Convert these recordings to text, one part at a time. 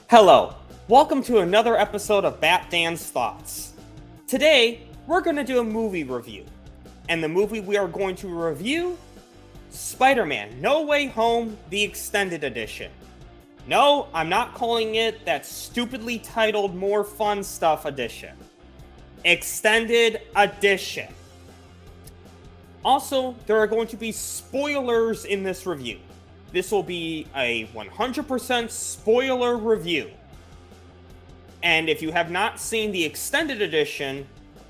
Hello, welcome to another episode of Bat Dan's Thoughts. Today, we're going to do a movie review. And the movie we are going to review, Spider-Man No Way Home, the Extended Edition. No, I'm not calling it that stupidly titled More Fun Stuff Edition. Extended Edition. Also, there are going to be spoilers in this review. This will be a 100% spoiler review. And if you have not seen the extended edition,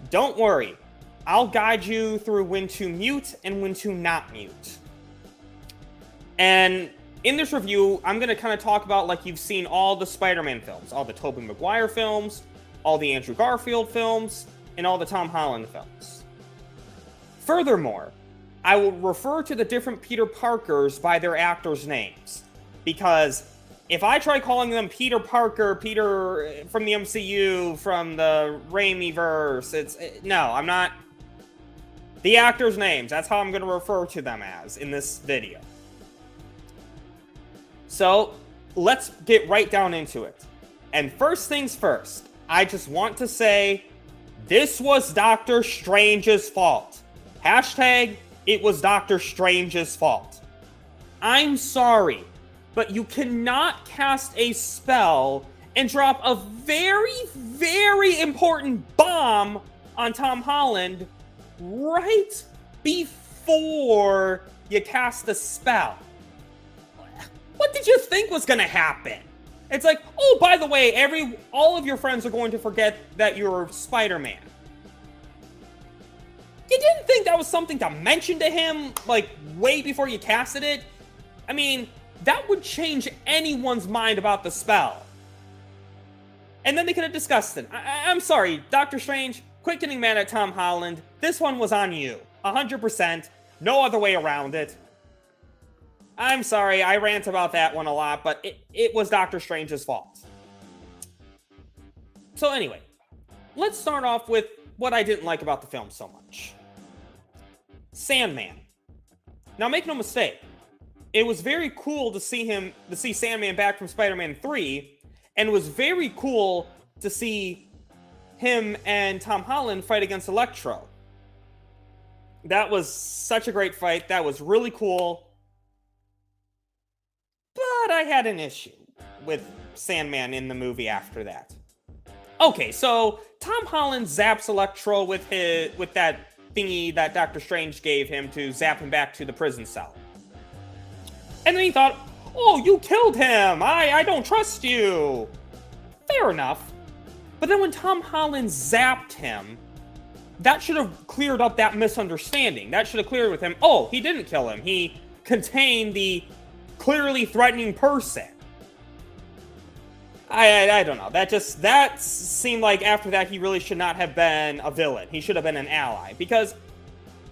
don't worry. I'll guide you through when to mute and when to not mute. And in this review, I'm going to kind of talk about like you've seen all the Spider-Man films, all the Tobey Maguire films, all the Andrew Garfield films, and all the Tom Holland films. Furthermore, I will refer to the different Peter Parkers by their actors' names. Because if I try calling them Peter Parker, Peter from the MCU, from the Raimi-verse, no, I'm not. The actors' names, that's how I'm going to refer to them as in this video. So, let's get right down into it. And first things first, I just want to say, this was Doctor Strange's fault. Hashtag, it was Doctor Strange's fault. I'm sorry, but you cannot cast a spell and drop a very, very important bomb on Tom Holland right before you cast the spell. What did you think was going to happen? It's like, oh, by the way, all of your friends are going to forget that you're Spider-Man. You didn't think that was something to mention to him, like, way before you casted it? I mean, that would change anyone's mind about the spell. And then they could have discussed it. I'm sorry, Doctor Strange, quit getting mad at Tom Holland. This one was on you. 100%. No other way around it. I'm sorry, I rant about that one a lot, but it was Doctor Strange's fault. So anyway, let's start off with what I didn't like about the film so much. Sandman. Now make no mistake, it was very cool to see Sandman back from Spider-Man 3, and it was very cool to see him and Tom Holland fight against Electro. That was such a great fight, that was really cool. But I had an issue with Sandman in the movie after that. Okay, so Tom Holland zaps Electro with that thingy that Doctor Strange gave him to zap him back to the prison cell. And then he thought, oh, you killed him! I don't trust you! Fair enough. But then when Tom Holland zapped him, that should have cleared up that misunderstanding. That should have cleared with him, oh, he didn't kill him. He contained the clearly threatening person. I don't know. That seemed like after that he really should not have been a villain. He should have been an ally, because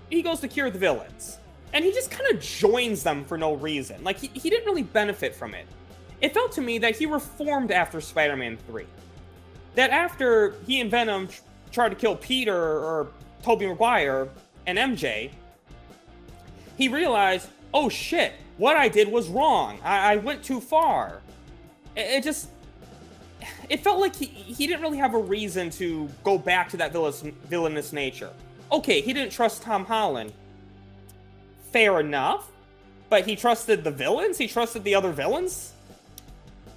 he goes to cure the villains. And he just kind of joins them for no reason. Like, he didn't really benefit from it. It felt to me that he reformed after Spider-Man 3. That after he and Venom tried to kill Peter, or Tobey Maguire, and MJ, he realized, oh shit, what I did was wrong. I went too far. It felt like he didn't really have a reason to go back to that villainous nature. Okay, he didn't trust Tom Holland. Fair enough. But he trusted the villains? He trusted the other villains?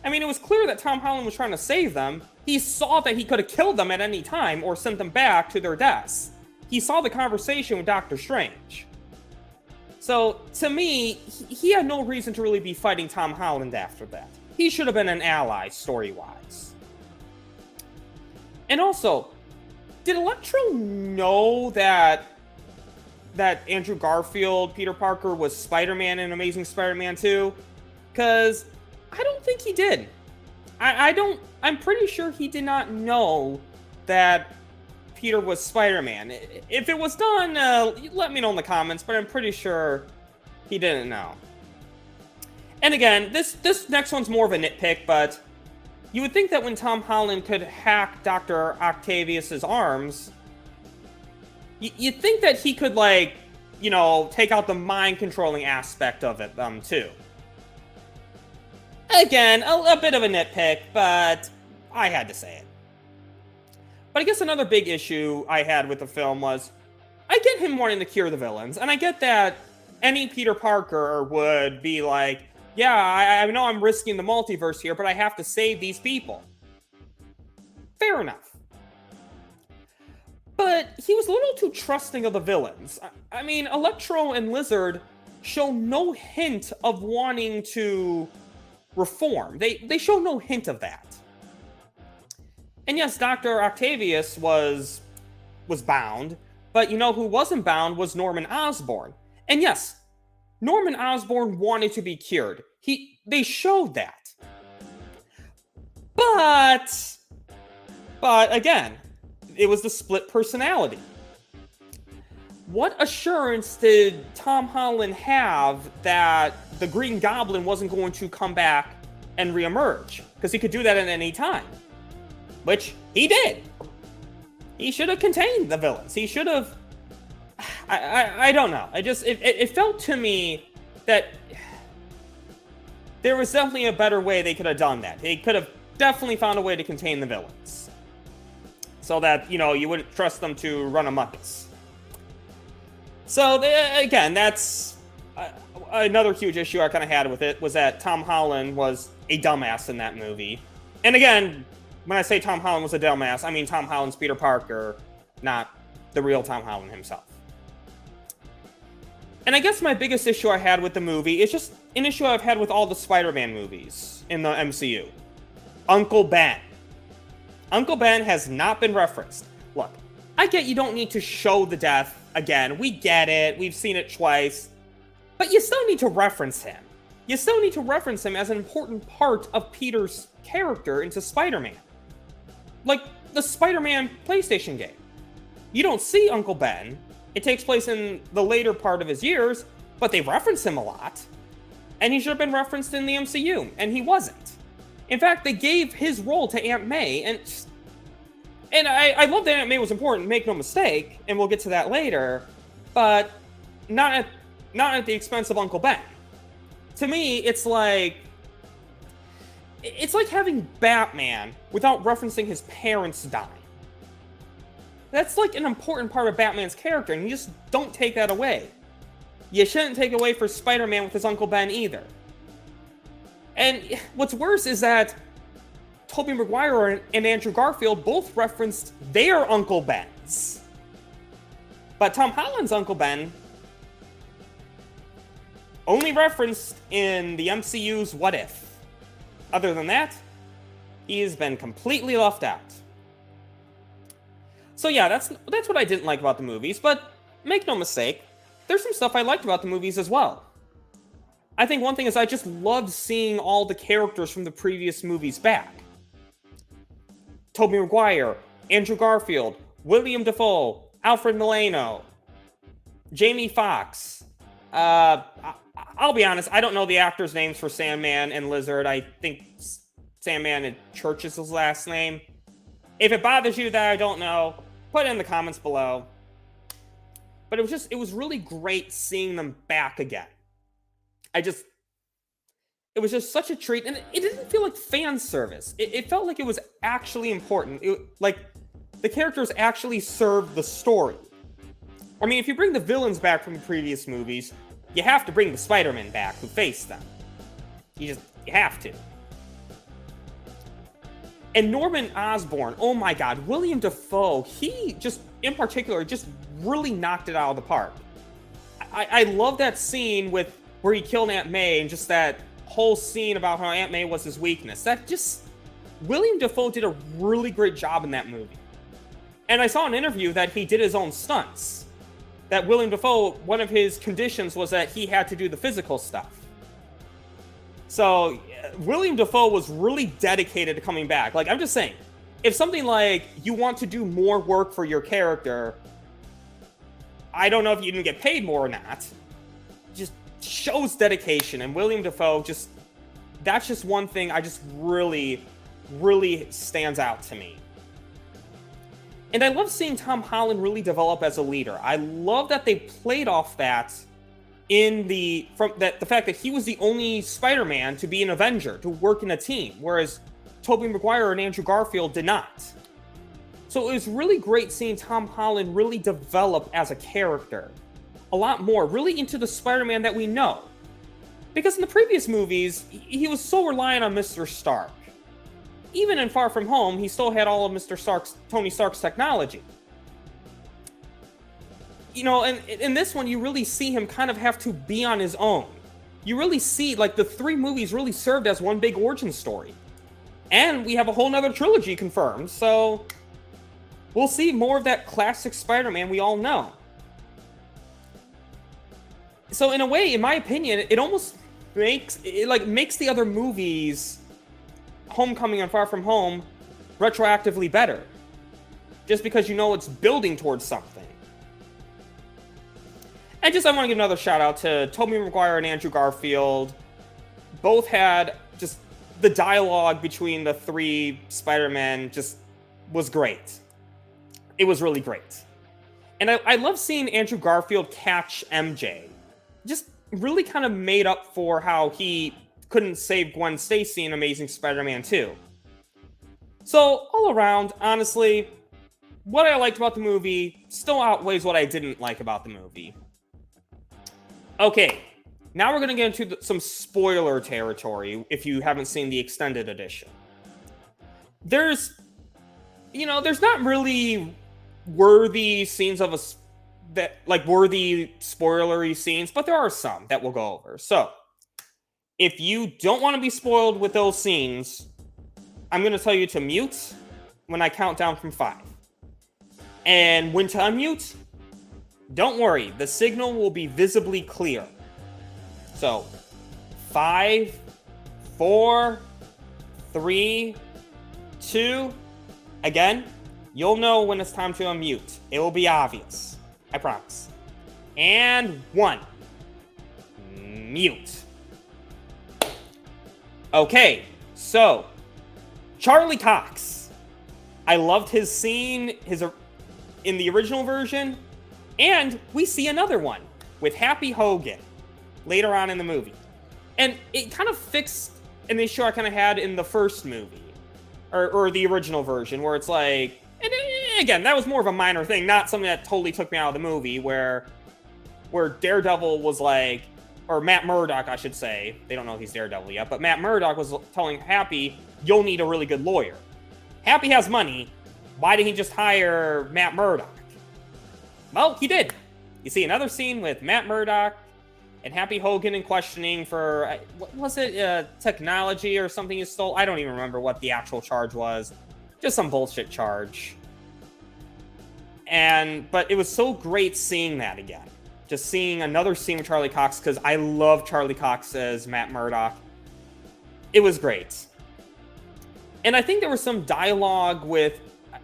I mean, it was clear that Tom Holland was trying to save them. He saw that he could have killed them at any time or sent them back to their deaths. He saw the conversation with Doctor Strange. So, to me, he had no reason to really be fighting Tom Holland after that. He should have been an ally, story-wise. And also, did Electro know that Andrew Garfield, Peter Parker, was Spider-Man in Amazing Spider-Man 2? Because I don't think he did. I'm pretty sure he did not know that Peter was Spider-Man. If it was done, let me know in the comments, but I'm pretty sure he didn't know. And again, this next one's more of a nitpick, but you would think that when Tom Holland could hack Dr. Octavius's arms, you'd think that he could, like, you know, take out the mind-controlling aspect of it, too. Again, a bit of a nitpick, but I had to say it. But I guess another big issue I had with the film was, I get him wanting to cure the villains, and I get that any Peter Parker would be like, yeah, I know I'm risking the multiverse here, but I have to save these people. Fair enough. But he was a little too trusting of the villains. I mean, Electro and Lizard show no hint of wanting to reform. They show no hint of that. And yes, Dr. Octavius was bound, but you know who wasn't bound was Norman Osborn. And yes, Norman Osborn wanted to be cured. They showed that. But again, it was the split personality. What assurance did Tom Holland have that the Green Goblin wasn't going to come back and reemerge? Because he could do that at any time. Which he did. He should have contained the villains. He should have... I don't know. It felt to me that there was definitely a better way they could have done that. They could have definitely found a way to contain the villains. So that, you wouldn't trust them to run amok us. So, again, that's another huge issue I kind of had with it, was that Tom Holland was a dumbass in that movie. And again, when I say Tom Holland was a dumbass, I mean Tom Holland's Peter Parker, not the real Tom Holland himself. And I guess my biggest issue I had with the movie is just an issue I've had with all the Spider-Man movies in the MCU. Uncle Ben. Uncle Ben has not been referenced. Look, I get you don't need to show the death again. We get it. We've seen it twice. But you still need to reference him. You still need to reference him as an important part of Peter's character into Spider-Man. Like the Spider-Man PlayStation game. You don't see Uncle Ben. It takes place in the later part of his years, but they reference him a lot. And he should have been referenced in the MCU, and he wasn't. In fact, they gave his role to Aunt May, and I love that Aunt May was important, make no mistake, and we'll get to that later, but not at the expense of Uncle Ben. To me, it's like having Batman without referencing his parents dying. That's like an important part of Batman's character, and you just don't take that away. You shouldn't take away for Spider-Man with his Uncle Ben either. And what's worse is that Tobey Maguire and Andrew Garfield both referenced their Uncle Bens. But Tom Holland's Uncle Ben only referenced in the MCU's What If. Other than that, he has been completely left out. So yeah, that's what I didn't like about the movies, but make no mistake, there's some stuff I liked about the movies as well. I think one thing is I just loved seeing all the characters from the previous movies back. Tobey Maguire, Andrew Garfield, William Dafoe, Alfred Molina, Jamie Foxx. I'll be honest, I don't know the actors' names for Sandman and Lizard. I think Sandman and Church is his last name. If it bothers you that I don't know, put it in the comments below. But it was really great seeing them back again. It was just such a treat, and it didn't feel like fan service. It felt like it was actually important. Like, the characters actually served the story. I mean, if you bring the villains back from the previous movies, you have to bring the Spider-Man back who faced them. You have to. And Norman Osborn, oh my god, William Dafoe, he just, in particular, just really knocked it out of the park. I love that scene where he killed Aunt May, and just that whole scene about how Aunt May was his weakness. William Dafoe did a really great job in that movie. And I saw an interview that he did his own stunts. That William Dafoe, one of his conditions was that he had to do the physical stuff. So, William Dafoe was really dedicated to coming back. Like, I'm just saying, if something like, you want to do more work for your character, I don't know if you can get paid more or not, just shows dedication. And William Dafoe that's just one thing I just really, really stands out to me. And I love seeing Tom Holland really develop as a leader. I love that they played off that the fact that he was the only Spider-Man to be an Avenger, to work in a team, whereas Tobey Maguire and Andrew Garfield did not. So it was really great seeing Tom Holland really develop as a character a lot more, really into the Spider-Man that we know. Because in the previous movies, he was so reliant on Mr. Stark. Even in Far From Home, he still had all of Tony Stark's technology. You know, and in this one, you really see him kind of have to be on his own. You really see, like, the 3 movies really served as one big origin story. And we have a whole nother trilogy confirmed, so we'll see more of that classic Spider-Man we all know. So in a way, in my opinion, it almost makes the other movies, Homecoming and Far From Home, retroactively better. Just because you know it's building towards something. And I want to give another shout out to Tobey Maguire and Andrew Garfield. Both had just the dialogue between the 3 Spider-Men just was great. It was really great. And I love seeing Andrew Garfield catch MJ. Just really kind of made up for how he couldn't save Gwen Stacy in Amazing Spider-Man 2. So, all around, honestly, what I liked about the movie still outweighs what I didn't like about the movie. Okay, now we're going to get into some spoiler territory if you haven't seen the extended edition. There's not really worthy scenes of worthy spoilery scenes, but there are some that we'll go over. So, if you don't want to be spoiled with those scenes, I'm going to tell you to mute when I count down from 5. And when to unmute, don't worry, the signal will be visibly clear. So, 5, 4, 3, 2, again, you'll know when it's time to unmute. It will be obvious. I promise. And 1. Mute. Okay, so, Charlie Cox. I loved his scene in the original version, and we see another one with Happy Hogan later on in the movie. And it kind of fixed an issue I kind of had in the first movie, or the original version, where it's like, and again, that was more of a minor thing, not something that totally took me out of the movie, where Daredevil was like, or Matt Murdock, I should say. They don't know he's Daredevil yet, but Matt Murdock was telling Happy, you'll need a really good lawyer. Happy has money. Why didn't he just hire Matt Murdock? Well, he did. You see another scene with Matt Murdock and Happy Hogan in questioning for, what was it, technology or something he stole? I don't even remember what the actual charge was. Just some bullshit charge. But it was so great seeing that again. Just seeing another scene with Charlie Cox, because I love Charlie Cox as Matt Murdock. It was great. And I think there was some dialogue with,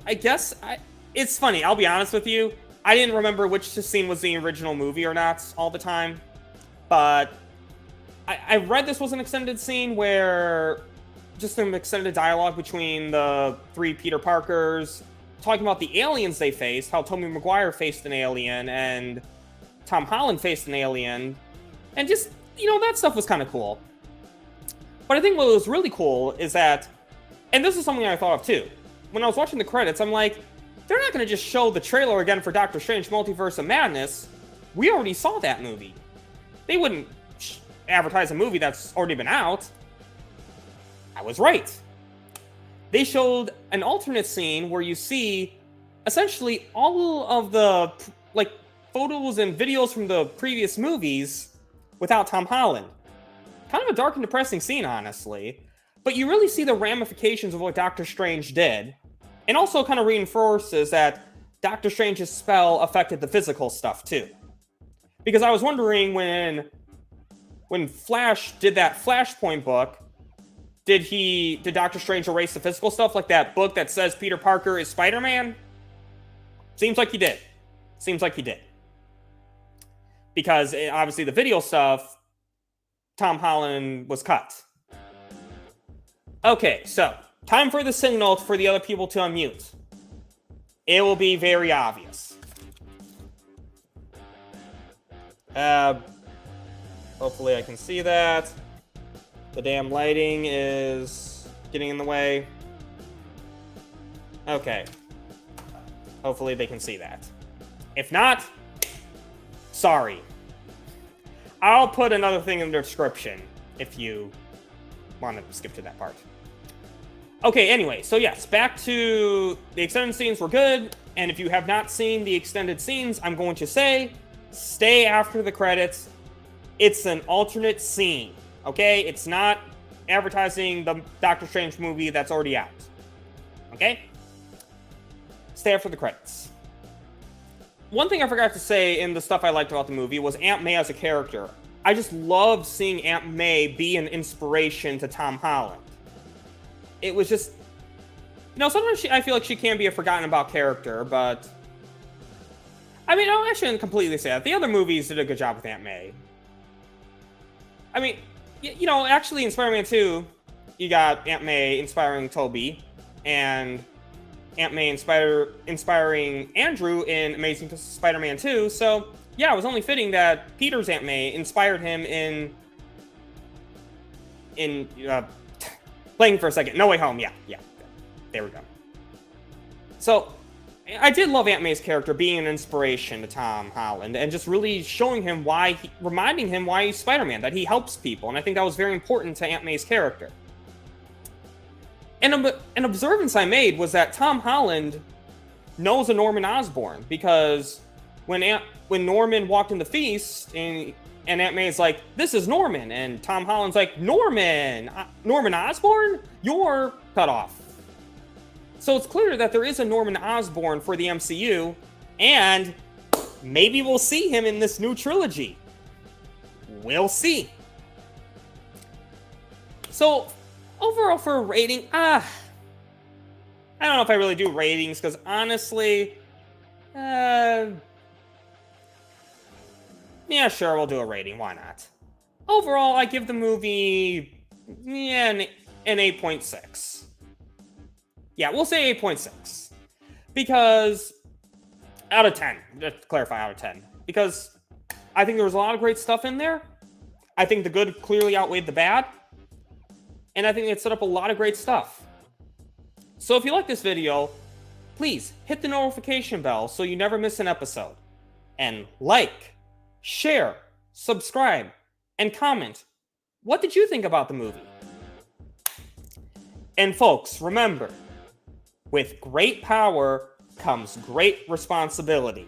it's funny, I'll be honest with you, I didn't remember which scene was the original movie or not all the time, but I read this was an extended scene where just some extended dialogue between the 3 Peter Parkers, talking about the aliens they faced, how Tobey Maguire faced an alien, and Tom Holland faced an alien, and just, that stuff was kind of cool. But I think what was really cool is that, and this is something I thought of too, when I was watching the credits, I'm like, they're not going to just show the trailer again for Doctor Strange Multiverse of Madness. We already saw that movie. They wouldn't advertise a movie that's already been out. I was right. They showed an alternate scene where you see essentially all of the photos and videos from the previous movies without Tom Holland. Kind of a dark and depressing scene, honestly. But you really see the ramifications of what Doctor Strange did. And also kind of reinforces that Doctor Strange's spell affected the physical stuff, too. Because I was wondering when Flash did that Flashpoint book, did Doctor Strange erase the physical stuff, like that book that says Peter Parker is Spider-Man? Seems like he did. Because obviously the video stuff, Tom Holland was cut. Okay, so time for the signal for the other people to unmute. It will be very obvious. Hopefully I can see that. The damn lighting is getting in the way. Okay. Hopefully they can see that. If not, sorry. I'll put another thing in the description if you want to skip to that part. Okay, anyway, so yes, back to the extended scenes were good, and if you have not seen the extended scenes, I'm going to say, stay after the credits. It's an alternate scene, okay? It's not advertising the Doctor Strange movie that's already out, okay? Stay after the credits. One thing I forgot to say in the stuff I liked about the movie was Aunt May as a character. I just love seeing Aunt May be an inspiration to Tom Holland. It was just, sometimes I feel like she can be a forgotten about character, but I mean, I shouldn't completely say that. The other movies did a good job with Aunt May. I mean, actually in Spider-Man 2, you got Aunt May inspiring Tobey, and Aunt May inspiring Andrew in Amazing Spider-Man 2, so yeah, it was only fitting that Peter's Aunt May inspired him in Playing for a Second. No Way Home, yeah. There we go. So, I did love Aunt May's character being an inspiration to Tom Holland and just really showing him reminding him why he's Spider-Man, that he helps people, and I think that was very important to Aunt May's character. And an observance I made was that Tom Holland knows a Norman Osborn, because when Norman walked in the feast and Aunt May's like, "This is Norman," and Tom Holland's like, Norman Osborn? You're cut off. So it's clear that there is a Norman Osborn for the MCU, and maybe we'll see him in this new trilogy. We'll see. So, overall for a rating, I don't know if I really do ratings, because honestly, yeah, sure, we'll do a rating. Why not? Overall, I give the movie an 8.6. Yeah, we'll say 8.6. Because, out of 10. Just to clarify, out of 10. Because I think there was a lot of great stuff in there. I think the good clearly outweighed the bad. And I think it set up a lot of great stuff. So if you like this video, please hit the notification bell so you never miss an episode. And like, share, subscribe, and comment. What did you think about the movie? And folks, remember, with great power comes great responsibility.